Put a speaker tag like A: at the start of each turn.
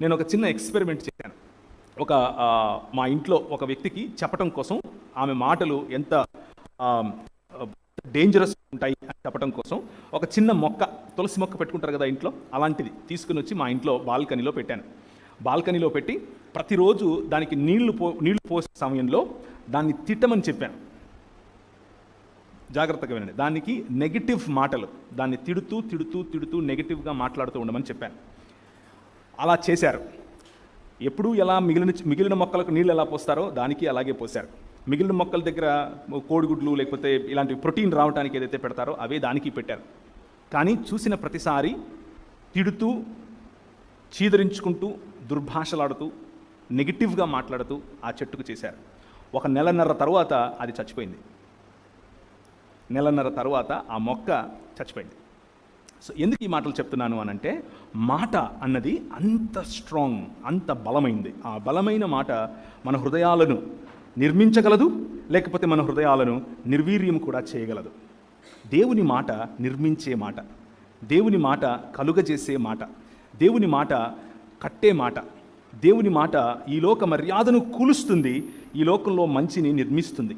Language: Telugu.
A: నేను ఒక చిన్న ఎక్స్పెరిమెంట్ చేశాను. మా ఇంట్లో ఒక వ్యక్తికి చెప్పటం కోసం ఆమె మాటలు ఎంత డేంజరస్ ఉంటాయి అని చెప్పడం కోసం ఒక చిన్న మొక్క, తులసి మొక్క పెట్టుకుంటారు కదా ఇంట్లో, అలాంటిది తీసుకుని వచ్చి మా ఇంట్లో బాల్కనీలో పెట్టాను. బాల్కనీలో పెట్టి ప్రతిరోజు దానికి నీళ్లు పోసే సమయంలో దాన్ని తిట్టమని చెప్పాను. జాగ్రత్తగా వినండి. దానికి నెగిటివ్ మాటలు, దాన్ని తిడుతూ తిడుతూ తిడుతూ నెగిటివ్గా మాట్లాడుతూ ఉండమని చెప్పాను. అలా చేశారు. ఎప్పుడు ఎలా మిగిలిన మొక్కలకు నీళ్ళు ఎలా పోస్తారో దానికి అలాగే పోశారు. మిగిలిన మొక్కల దగ్గర కోడిగుడ్లు లేకపోతే ఇలాంటి ప్రోటీన్ రావడానికి ఏదైతే పెడతారో అవే దానికి పెట్టారు. కానీ చూసిన ప్రతిసారి తిడుతూ, చీదరించుకుంటూ, దుర్భాషలాడుతూ, నెగిటివ్గా మాట్లాడుతూ ఆ చెట్టుకు చేశారు. 1 నెలన్నర తర్వాత అది చచ్చిపోయింది. నెలన్నర తర్వాత ఆ మొక్క చచ్చిపోయింది. సో ఎందుకు ఈ మాటలు చెప్తున్నాను అనంటే, మాట అన్నది అంత స్ట్రాంగ్, అంత బలమైంది. ఆ బలమైన మాట మన హృదయాలను నిర్మించగలదు, లేకపోతే మన హృదయాలను నిర్వీర్యం కూడా చేయగలదు. దేవుని మాట నిర్మించే మాట, దేవుని మాట కలుగజేసే మాట, దేవుని మాట కట్టే మాట, దేవుని మాట ఈ లోక మర్యాదను కూలుస్తుంది, ఈ లోకంలో మంచిని నిర్మిస్తుంది.